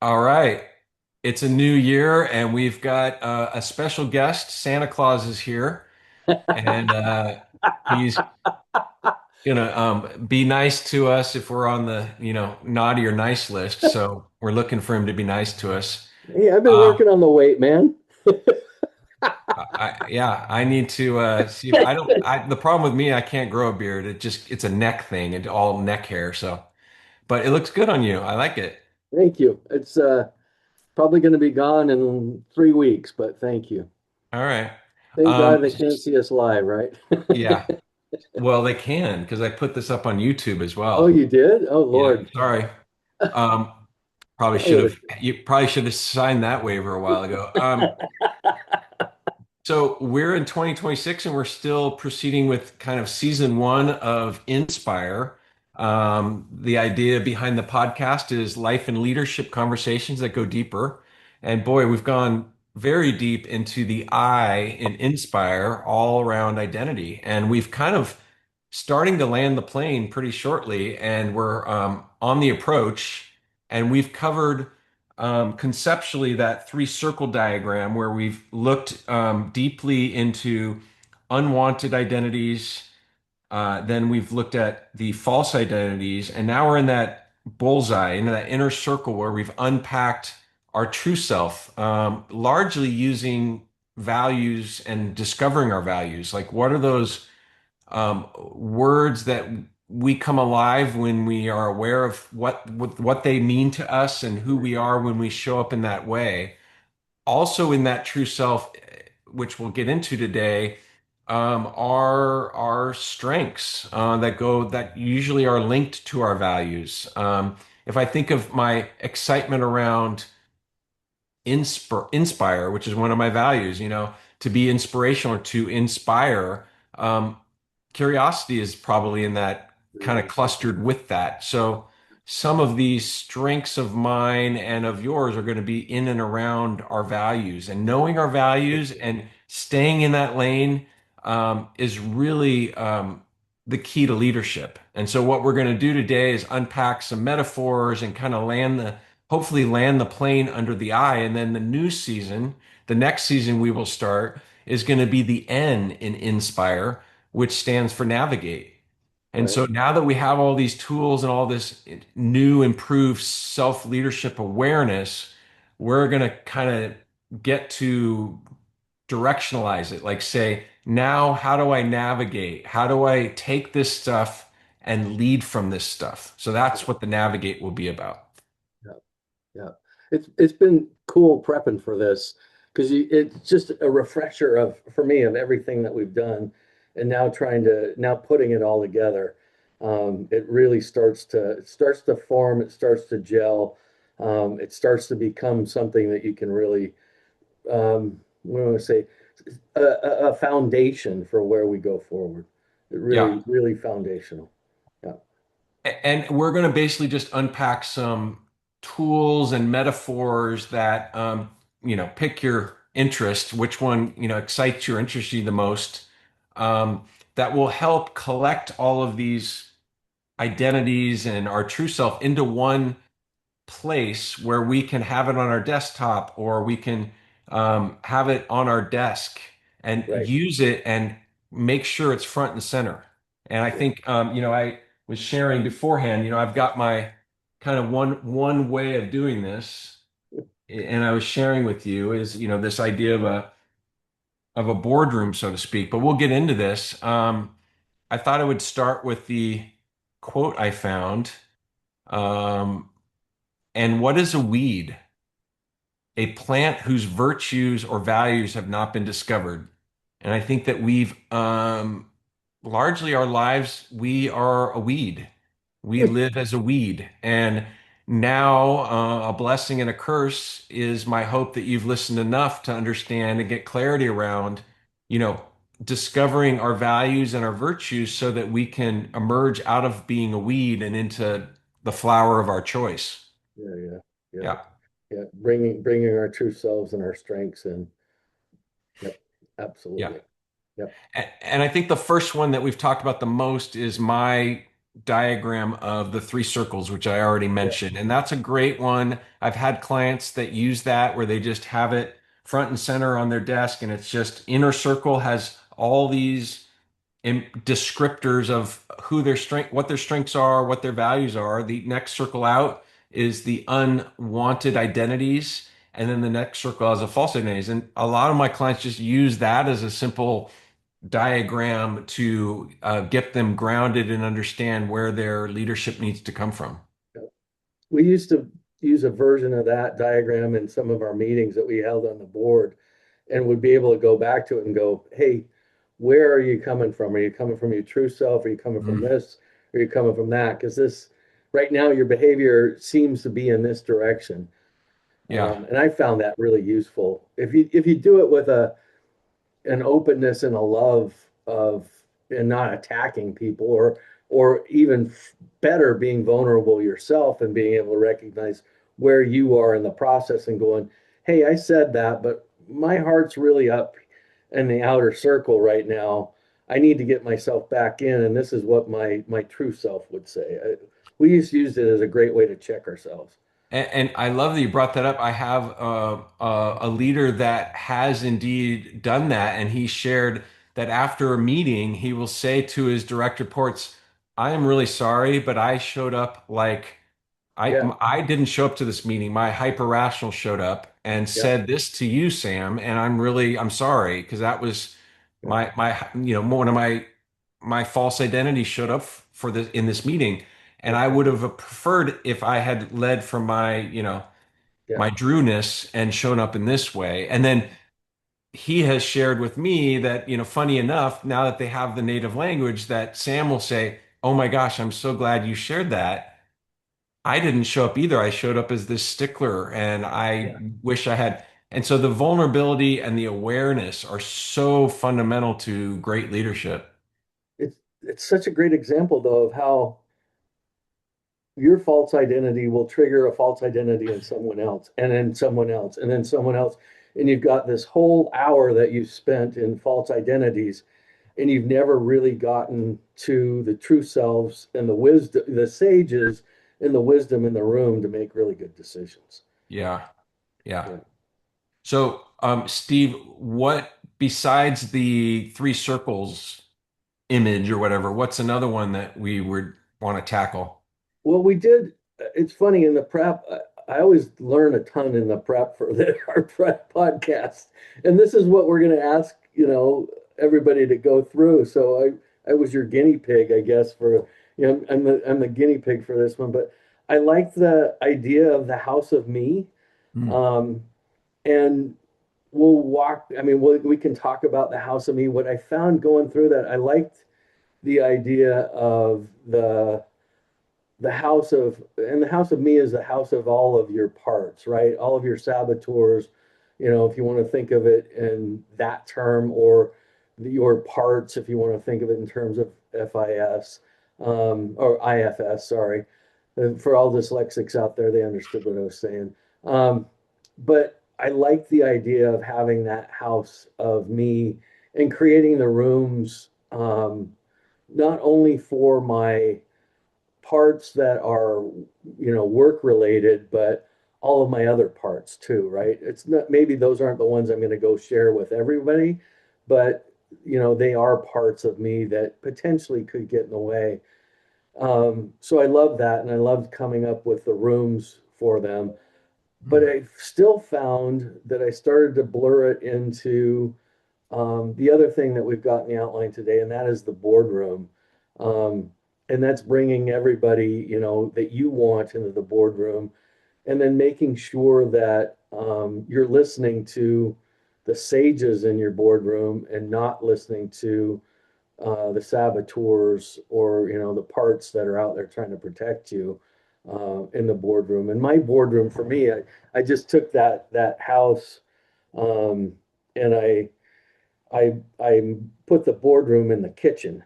All right. It's a new year, and we've got a special guest. Santa Claus is here, and he's gonna be nice to us if we're on the, naughty or nice list. So we're looking for him to be nice to us. Hey, I've been Uh, working on the weight, man. yeah, I need to see if I don't. The problem with me, I can't grow a beard. It's a neck thing and all neck hair. So, but it looks good on you. I like it. Thank you. It's probably going to be gone in 3 weeks, but thank you. All right. Thank Um, God they can't see us live, right? yeah. Well, they can because I put this up on YouTube as Oh, well. you did? Oh, Yeah, Lord. sorry. Um, probably I should would have have. you probably should have signed that waiver a while ago. So we're in 2026 and we're still proceeding with kind of season one of Inspire. The idea behind the podcast is life and leadership conversations that go deeper. And boy, we've gone very deep into the I in Inspire, all around identity. And we've kind of starting to land the plane pretty shortly, and we're on the approach. And we've covered conceptually that three circle diagram where we've looked deeply into unwanted identities. Then we've looked at the false identities, and now we're in that bullseye, into that inner circle where we've unpacked our true self, largely using values and discovering our values. Like, what are those words that we come alive when we are aware of what they mean to us and who we are when we show up in that way. Also, in that true self, which we'll get into today, are our strengths that usually are linked to our values. If I think of my excitement around inspire, which is one of my values, to be inspirational, to inspire. Um, Curiosity is probably in that kind of clustered with that. So some of these strengths of mine and of yours are going to be in and around our values, and knowing our values and staying in that lane is really the key to leadership. And so what we're going to do today is unpack some metaphors and kind of hopefully land the plane under the eye. And then the next season we will start is going to be the N in Inspire, which stands for navigate. And Right. so now that we have all these tools and all this new improved self-leadership awareness, we're going to kind of get to directionalize it. Like, say, now how do I navigate? How do I take this stuff and lead from this stuff? So that's what the navigate will be about. Yeah. Yeah. It's been cool prepping for this because it's just a refresher of for me of everything that we've done and now putting it all together. It really starts to form, it starts to gel, it starts to become something that you can really what do I want to say a foundation for where we go forward. It Yeah. really, really foundational. Yeah. And we're going to basically just unpack some tools and metaphors that, pick your interest, which one, excites your interest you the most, um, that will help collect all of these identities and our true self into one place where we can have it on our desktop or we can have it on our desk and Right. use it and make sure it's front and center. And I Yeah. think, I was sharing beforehand, I've got my kind of one way of doing this, and I was sharing with you is, this idea of a boardroom, so to speak. But we'll get into this. I thought I would start with the quote I found. Um, and what is a weed? A plant whose virtues or values have not been discovered. And I think that we've largely our lives, we are a weed. We live as a weed. And now, a blessing and a curse is my hope that you've listened enough to understand and get clarity around, you know, discovering our values and our virtues so that we can emerge out of being a weed and into the flower of our choice. Yeah. Yeah. Yeah. Yeah. Yeah. Bringing our true selves and our strengths in. Yep. Yeah. Absolutely. Yep. And I think the first one that we've talked about the most is my diagram of the three circles, which I already Yeah, mentioned. And that's a great one. I've had clients that use that where they just have it front and center on their desk, and it's just inner circle has all these descriptors of who their strength, what their strengths are, what their values are. The next circle out is the unwanted identities, and then the next circle has a false identities. And a lot of my clients just use that as a simple diagram to get them grounded and understand where their leadership needs to come from. yeah. We used to use a version of that diagram in some of our meetings that we held on the board and would be able to go back to it and go, hey, where are you coming from? Are you coming from your true self? Are you coming from Mm, this? Are you coming from that? Because this right now your behavior seems to be in this direction. yeah. And I found that really useful. If you do it with an openness and a love of and not attacking people or even better being vulnerable yourself and being able to recognize where you are in the process and going, hey, I said that, but my heart's really up in the outer circle right now. I need to get myself back in, and this is what my true self would say. We used to use it as a great way to check ourselves. And I love that you brought that up. I have a leader that has indeed done that, and he shared that after a meeting, he will say to his direct reports, "I am really sorry, but I showed up like Yeah, I didn't show up to this meeting. My hyper rational showed up and yeah, said this to you, Sam, and I'm sorry because that was yeah, one of my false identities showed up for this in this meeting, and yeah, I would have preferred if I had led from yeah, my Drewness and shown up in this way. And then he has shared with me that, funny enough, now that they have the native language, that Sam will say, "Oh my gosh, I'm so glad you shared that. I didn't show up either. I showed up as this stickler and I yeah. wish I had." And so the vulnerability and the awareness are so fundamental to great leadership. It's such a great example though of how your false identity will trigger a false identity in someone else and then someone else and then someone else. And you've got this whole hour that you've spent in false identities and you've never really gotten to the true selves and the wisdom, the sages and the wisdom in the room to make really good decisions. Yeah. Yeah. Yeah. So, Steve, what besides the three circles image or whatever, what's another one that we would want to tackle? Well, we did. It's funny in the prep. I always learn a ton in the prep for our prep podcast, and this is what we're going to ask, everybody to go through. So I was your guinea pig, I guess, for I'm the guinea pig for this one. But I like the idea of the house of me, Hmm. um, and we'll walk. I mean, we can talk about the house of me. What I found going through that, I liked the idea of the house of me is the house of all of your parts, right? All of your saboteurs, if you want to think of it in that term, or your parts, if you want to think of it in terms of FIS, or IFS, sorry. For all dyslexics out there, they understood what I was saying. But I like the idea of having that house of me and creating the rooms, not only for my parts that are work related, but all of my other parts too, right? It's not, maybe those aren't the ones I'm going to go share with everybody, but they are parts of me that potentially could get in the way. So I love that, and I loved coming up with the rooms for them. But Hmm. I still found that I started to blur it into the other thing that we've got in the outline today, and that is the boardroom. Um, and that's bringing everybody, that you want into the boardroom, and then making sure that you're listening to the sages in your boardroom and not listening to the saboteurs or, the parts that are out there trying to protect you in the boardroom. And my boardroom for me, I just took that house um, and I put the boardroom in the kitchen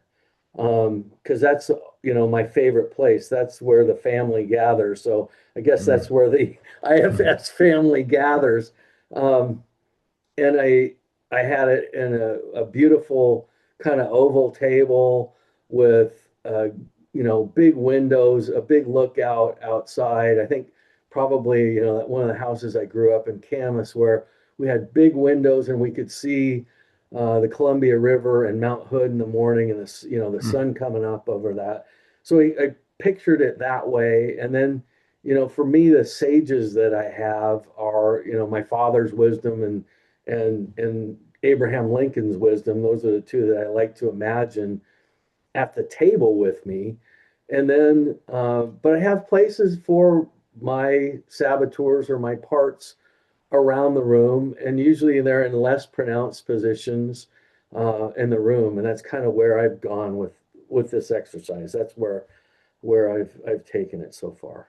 because that's my favorite place. That's where the family gathers. So I guess Hmm. that's where the IFS family gathers. Um, and I had it in a beautiful kind of oval table with big windows, a big lookout outside. I think probably, that one of the houses I grew up in, Camas, where we had big windows and we could see the Columbia River and Mount Hood in the morning and the Mm. sun coming up over that. So I pictured it that way. And then, for me, the sages that I have are, my father's wisdom and Abraham Lincoln's wisdom. Those are the two that I like to imagine at the table with me. And then, but I have places for my saboteurs or my parts around the room, and usually they're in less pronounced positions in the room, and that's kind of where I've gone with this exercise. That's where I've taken it so far.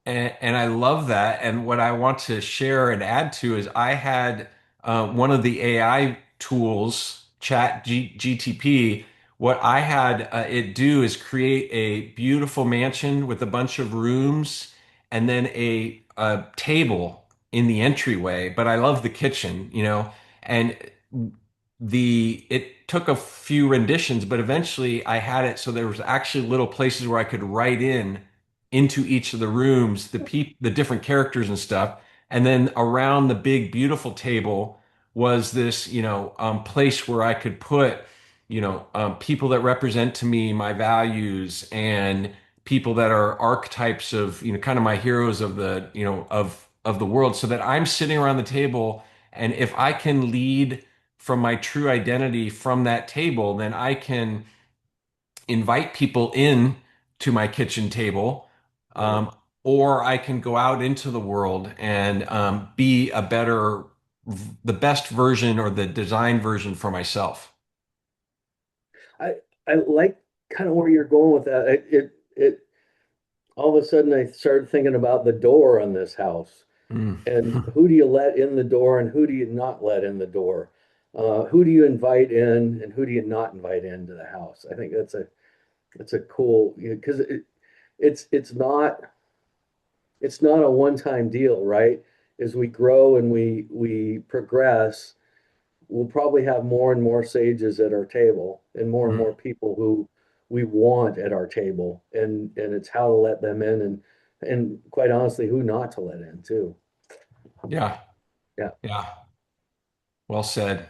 And I love that. And what I want to share and add to is I had one of the AI tools, GTP. What I had it do is create a beautiful mansion with a bunch of rooms and then a table in the entryway. But I love the kitchen, and it took a few renditions, but eventually I had it so there was actually little places where I could write in into each of the rooms, the different characters and stuff. And then around the big, beautiful table was this, place where I could put, people that represent to me my values and people that are archetypes of, kind of my heroes of of the world, so that I'm sitting around the table. And if I can lead from my true identity from that table, then I can invite people in to my kitchen table, Right. um, or I can go out into the world and be the best version or the design version for myself. I I like kind of where you're going with that. It all of a sudden I started thinking about the door on this house. Mm. And who do you let in the door and who do you not let in the door? Who do you invite in and who do you not invite into the house? I think that's a cool, because it's not it's not a one-time deal, right? As we grow and we progress, we'll probably have more and more sages at our table and Mm. more people who we want at our table, and it's how to let them in and quite honestly, who not to let in too. Yeah, Yeah, yeah. Well said.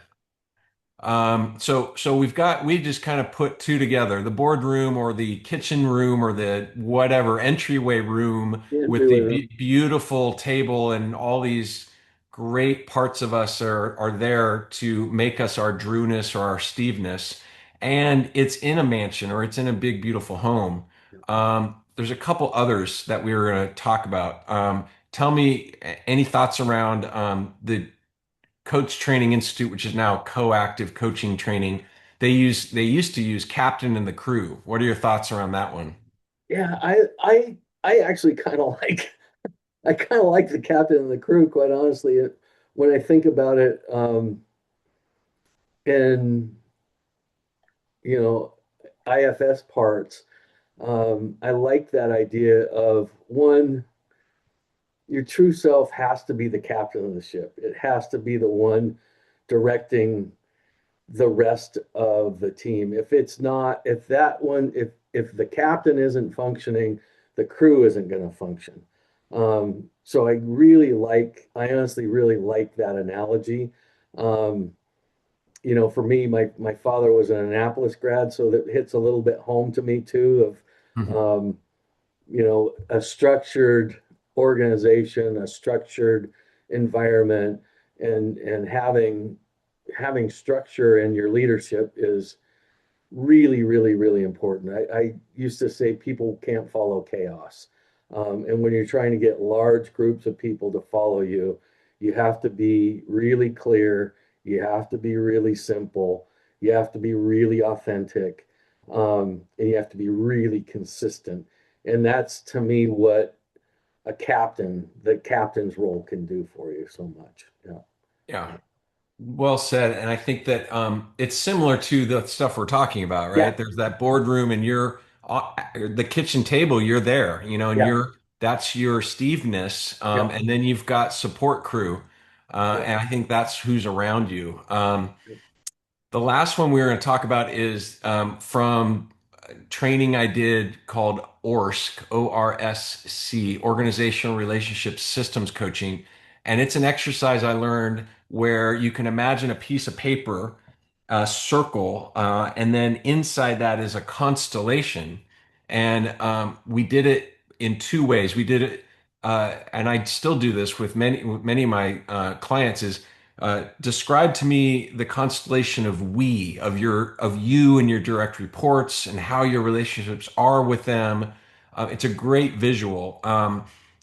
So we just kind of put two together, the boardroom or the kitchen room or the whatever entryway room the with entryway the room. beautiful table and all these great parts of us are there to make us our Drewness or our Steveness. And it's in a mansion or it's in a big, beautiful home. There's a couple others that we were going to talk about. Tell me any thoughts around the Coach Training Institute, which is now Coactive Coaching Training. They used to use captain and the crew. What are your thoughts around that one? Yeah, I actually kind of I kind of like the captain and the crew, quite honestly. When I think about it, in you know IFS parts, I like that idea of one, your true self has to be the captain of the ship. It has to be the one directing the rest of the team. If it's not, if that one, if the captain isn't functioning, the crew isn't going to function. So I honestly really like that analogy. Um, for me, my father was an Annapolis grad, so that hits a little bit home to me too. Of Mhm. a structured organization, a structured environment, and having structure in your leadership is really, really, really important. I used to say people can't follow chaos. And when you're trying to get large groups of people to follow you, you have to be really clear. You have to be really simple. You have to be really authentic. And you have to be really consistent. And that's to me what the captain's role can do for you so much. Yeah. Yeah, well said. And I think that it's similar to the stuff we're talking about, Yeah. right? There's that boardroom, and you're the kitchen table. You're there, and Yeah. that's your Steveness, Yeah. and then you've got support crew, Yeah. and I think that's who's around you. The last one we were going to talk about is from training I did called ORSC, ORSC, Organizational Relationship Systems Coaching. And it's an exercise I learned where you can imagine a piece of paper, a circle, and then inside that is a constellation. And we did it in two ways. We did it, and I still do this with many of my clients, is describe to me the constellation of we, of you and your direct reports and how your relationships are with them. It's a great visual.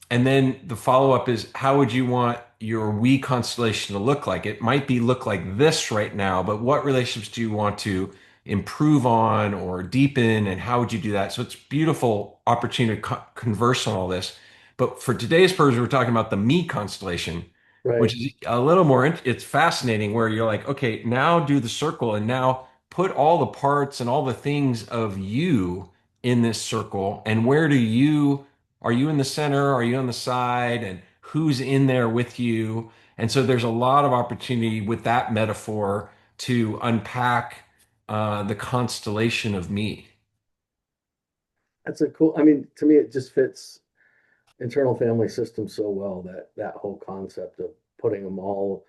And then the follow up is, how would you want your we constellation to look like? It might be look like this right now, but what relationships do you want to improve on or deepen, and how would you do that? So it's beautiful opportunity to converse on all this. But for today's purpose, we're talking about the me constellation, which Right. is a little more, it's fascinating where you're like, okay, now do the circle and now put all the parts and all the things of you in this circle. And where do you, are you in the center? Are you on the side? And who's in there with you? And so there's a lot of opportunity with that metaphor to unpack the constellation of me. That's a cool, I mean, to me, it just fits internal family system so well, that that whole concept of putting them all,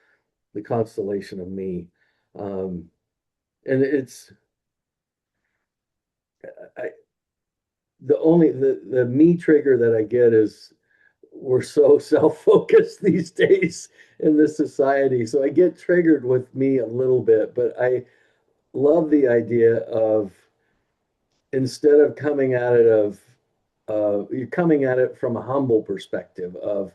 the constellation of me. Um, and it's I, the me trigger that I get is we're so self-focused these days in this society. So I get triggered with me a little bit, but I love the idea of, instead of coming at it of you're coming at it from a humble perspective of,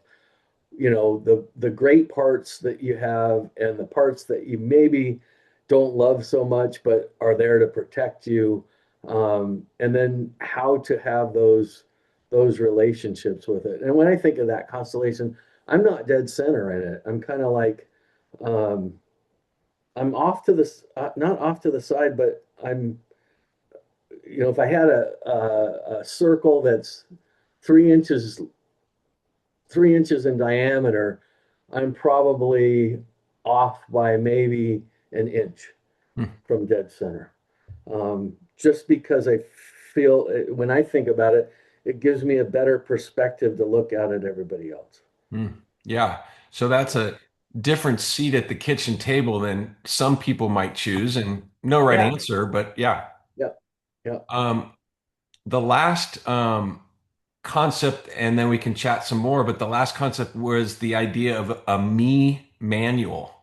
the great parts that you have and the parts that you maybe don't love so much but are there to protect you, and then how to have those relationships with it. And when I think of that constellation, I'm not dead center in it. I'm kind of like, um, I'm off to the not off to the side, but I'm, if I had a circle that's 3 inches 3 inches in diameter, I'm probably off by maybe an inch Hmm. from dead center. Just because I feel, when I think about it, it gives me a better perspective to look out at everybody else. Mm, yeah. So that's a different seat at the kitchen table than some people might choose, and no right Yeah, answer, but yeah. yeah, yeah, Um, the last concept, and then we can chat some more, but the last concept was the idea of a me manual.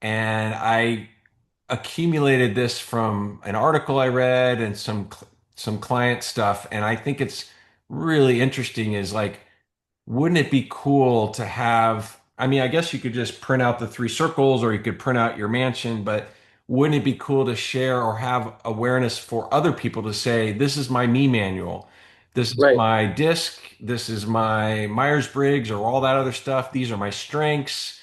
And I accumulated this from an article I read and some client stuff, and I think it's really interesting is like, wouldn't it be cool to have? I mean, I guess you could just print out the three circles or you could print out your mansion, but wouldn't it be cool to share or have awareness for other people to say, this is my me manual. This is right. my disc. This is my Myers-Briggs or all that other stuff. These are my strengths.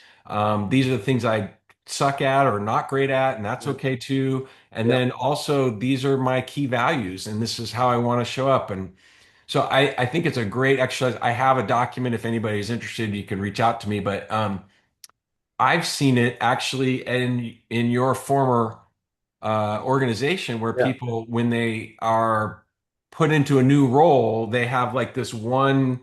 These are the things I suck at or not great at, and that's Yeah, okay too. And yeah, then also, these are my key values, and this is how I want to show up. And so I think it's a great exercise. I have a document. If anybody's interested, you can reach out to me. But I've seen it actually in your former organization where yeah, people, when they are put into a new role, they have like this one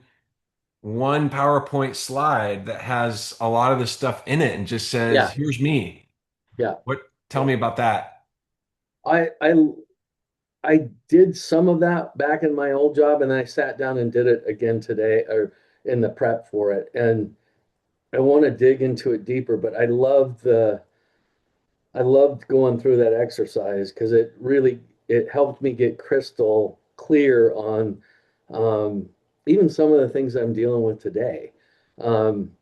PowerPoint slide that has a lot of this stuff in it and just says, yeah, "Here's me." yeah, What? Tell yeah. me about that. I did some of that back in my old job, and then I sat down and did it again today, or in the prep for it. And I want to dig into it deeper, but I loved going through that exercise because it helped me get crystal clear on, um, even some of the things I'm dealing with today. Um,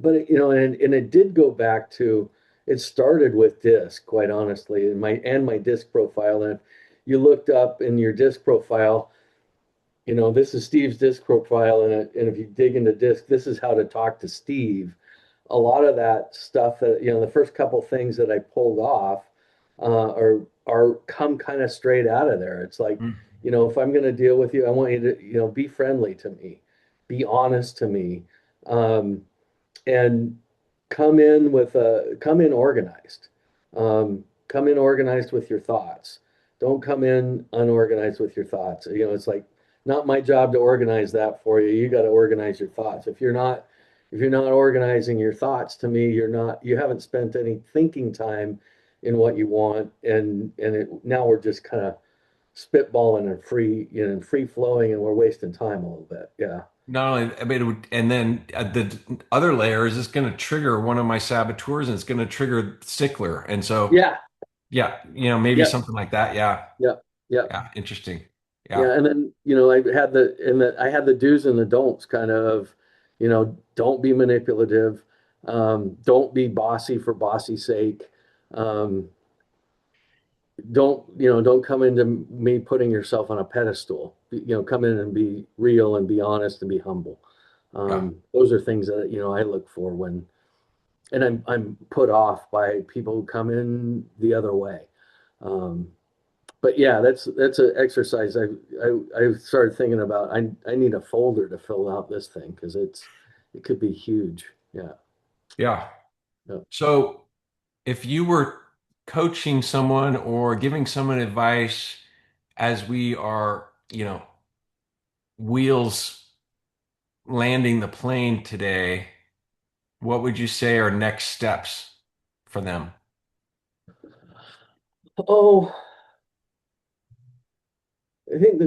and it did go back to, it started with disc, quite honestly, and my disc profile. And if you looked up in your disc profile, this is Steve's disc profile, and if you dig into disc, this is how to talk to Steve. A lot of that stuff that, the first couple things that I pulled off, are come kind of straight out of there. It's like, Mm, if I'm going to deal with you, I want you to, be friendly to me, be honest to me, um, and come in organized, come in organized with your thoughts. Don't come in unorganized with your thoughts. You know, it's like not my job to organize that for you. You got to organize your thoughts. If you're not organizing your thoughts, to me, you haven't spent any thinking time in what you want, now we're just kind of spitballing and free flowing, and we're wasting time a little bit. Yeah. Not only, I mean, it would, and then the other layer is it's going to trigger one of my saboteurs and it's going to trigger stickler. And so, Yeah. yeah, maybe Yep. something like that. Yeah. Yep. Yep. Yeah. Interesting. Yeah. Yeah. And then, I had the do's and the don'ts kind of, don't be manipulative. Don't be bossy for bossy's sake. Um, don't come into me putting yourself on a pedestal. Come in and be real and be honest and be humble. Yeah. Those are things that, I look for and I'm put off by people who come in the other way. Um, but yeah, that's an exercise. I started thinking about. I need a folder to fill out this thing because it could be huge. Yeah. Yeah. Yeah. So if you were coaching someone or giving someone advice as we are, wheels landing the plane today, what would you say are next steps for them? Oh, I think the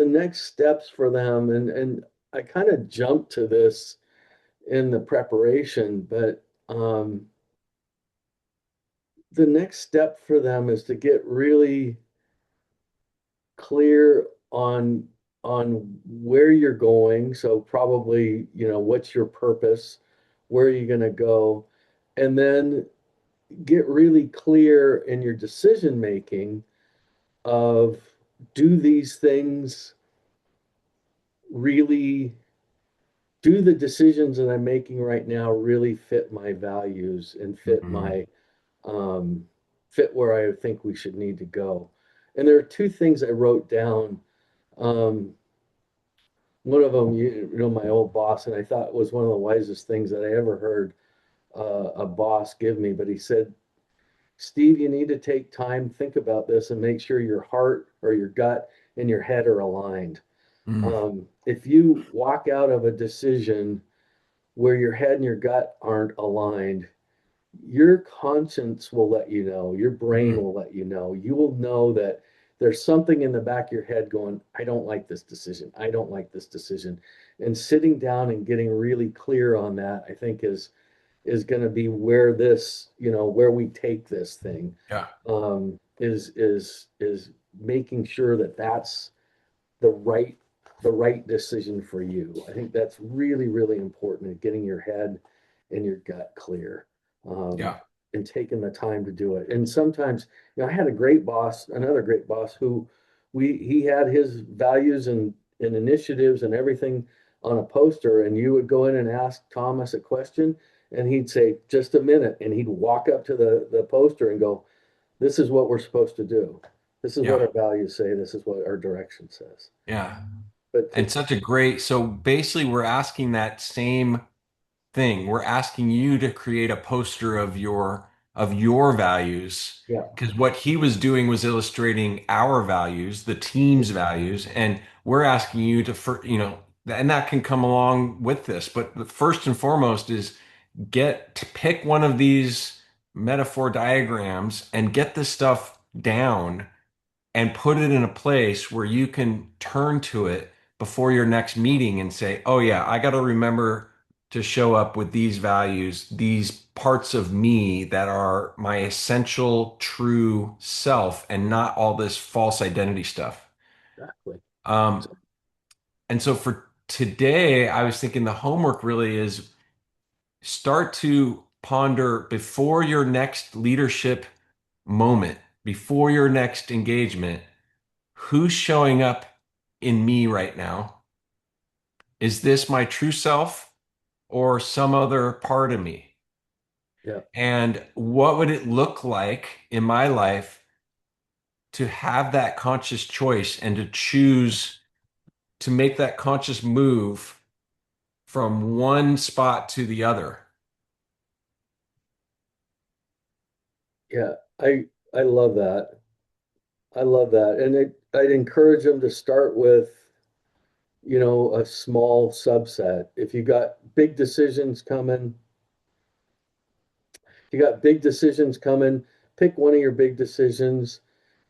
next steps for them, and I kind of jumped to this in the preparation, but the next step for them is to get really clear on where you're going. So probably, what's your purpose? Where are you going to go? And then get really clear in your decision making of, do these things really do the decisions that I'm making right now really fit my values and Mhm. fit where I think we should need to go. And there are two things I wrote down. Um, One of them, my old boss, and I thought was one of the wisest things that I ever heard a boss give me. But he said, Steve, you need to take time, think about this, and make sure your heart or your gut and your head are aligned. Mm. If you walk out of a decision where your head and your gut aren't aligned, your conscience will let you know, your brain Mm. will let you know. You will know that there's something in the back of your head going, I don't like this decision. I don't like this decision. And sitting down and getting really clear on that, I think is going to be where where we take this thing, Yeah. is making sure that that's the right the right decision for you. I think that's really, really important, getting your head and your gut clear, um, Yeah. and taking the time to do it. And sometimes, I had a great boss, another great boss, who he had his values and initiatives and everything on a poster, and you would go in and ask Thomas a question, and he'd say, just a minute, and he'd walk up to the poster and go, this is what we're supposed to do. This is what Yeah. our values say. This is what our direction says. Yeah. But And such a great, so basically we're asking that same thing. We're asking you to create a poster of your values yeah, because what he was doing was illustrating our values, the team's values, and we're asking you to and that can come along with this, but the first and foremost is get to pick one of these metaphor diagrams and get this stuff down and put it in a place where you can turn to it before your next meeting and say, oh, yeah, I got to remember to show up with these values, these parts of me that are my essential true self and not all this false identity stuff. exactly. Um, and so for today, I was thinking the homework really is start to ponder before your next leadership moment, before your next engagement, who's showing up in me right now? Is this my true self or some other part of me? Yeah, And what would it look like in my life to have that conscious choice and to choose to make that conscious move from one spot to the other? yeah. I love that. I love that. And I'd encourage them to start with, a small subset. If you got big decisions coming, you got big decisions coming, pick one of your big decisions.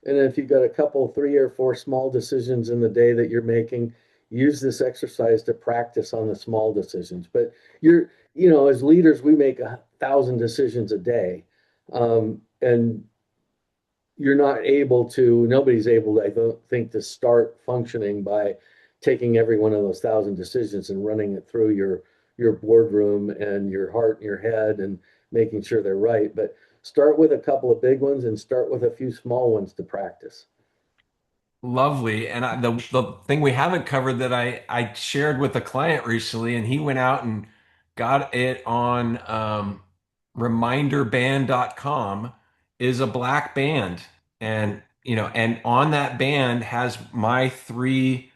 And if you've got a couple, three or four small decisions in the day that you're making, use this exercise to practice on the small decisions. But as leaders, we make 1,000 decisions a day. And you're not able to, nobody's able, I don't think, to start functioning by taking every one of those 1,000 decisions and running it through your boardroom and your heart and your head and making sure they're right. But start with a couple of big ones and start with a few small ones to practice. Lovely. And the thing we haven't covered that I shared with a client recently, and he went out and got it on reminderband.com, is a black band. And on that band has my three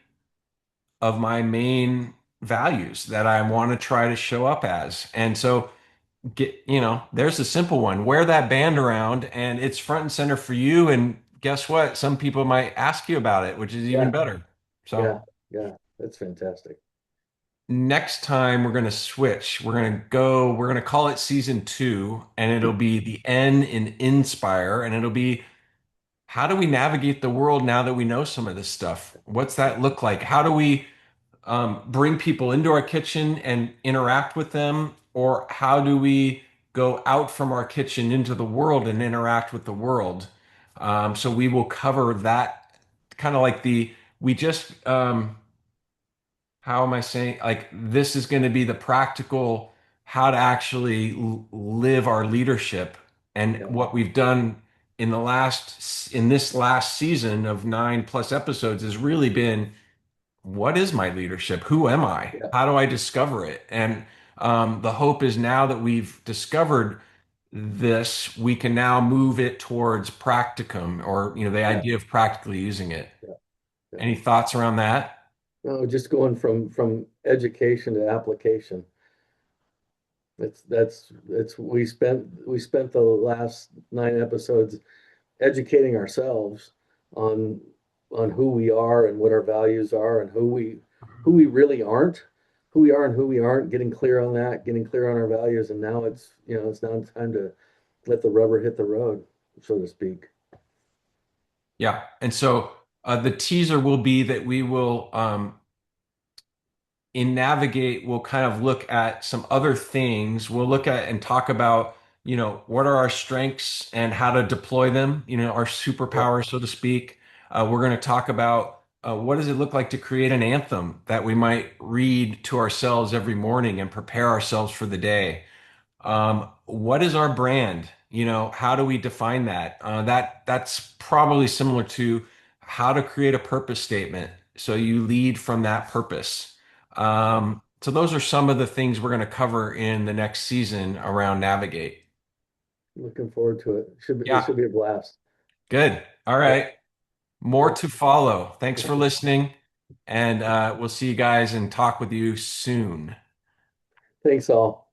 of my main values that I want to try to show up as. And so there's a simple one. Wear that band around and it's front and center for you. And guess what? Some people might ask you about it, which is even Yeah, better. So yeah, yeah. That's fantastic. next time we're going to switch. We're going to call it season two, and it'll be the N in inspire. And it'll be, how do we navigate the world now that we know some of this stuff? What's that look like? How do we bring people into our kitchen and interact with them? Or how do we go out from our kitchen into the world and interact with the world? So we will cover that kind of like we just, how am I saying? Like, this is going to be the practical, how to actually live our leadership. And Yeah, what we've done in this last season of 9+ episodes has really been, what is my leadership? Who am I? yeah, How do I discover it? And the hope is now that we've discovered this, we can now move it towards practicum, or the yeah, idea of practically using it. yeah, yeah. Any thoughts around that? No, just going from education to application. It's we spent the last 9 episodes educating ourselves on who we are and what our values are and who we really aren't, who we are and who we aren't, getting clear on that, getting clear on our values, and now it's now time to let the rubber hit the road, so to speak. Yeah. And so the teaser will be that we will, in Navigate, we'll kind of look at some other things. We'll look at and talk about, what are our strengths and how to deploy them, our Yeah, superpowers, so to speak. We're going to talk about what does it look like to create an anthem that we might read to ourselves every morning and prepare ourselves for the day. What is our brand? How do we define that? That's probably similar to how to create a purpose statement. So you lead from that purpose. So those are some of the things we're going to cover in the next season around Navigate. looking forward to it. It Yeah, should be a blast. good. All Yeah, right. More yeah. to follow. Thanks for listening. And we'll see you guys and talk with you soon. Thanks all.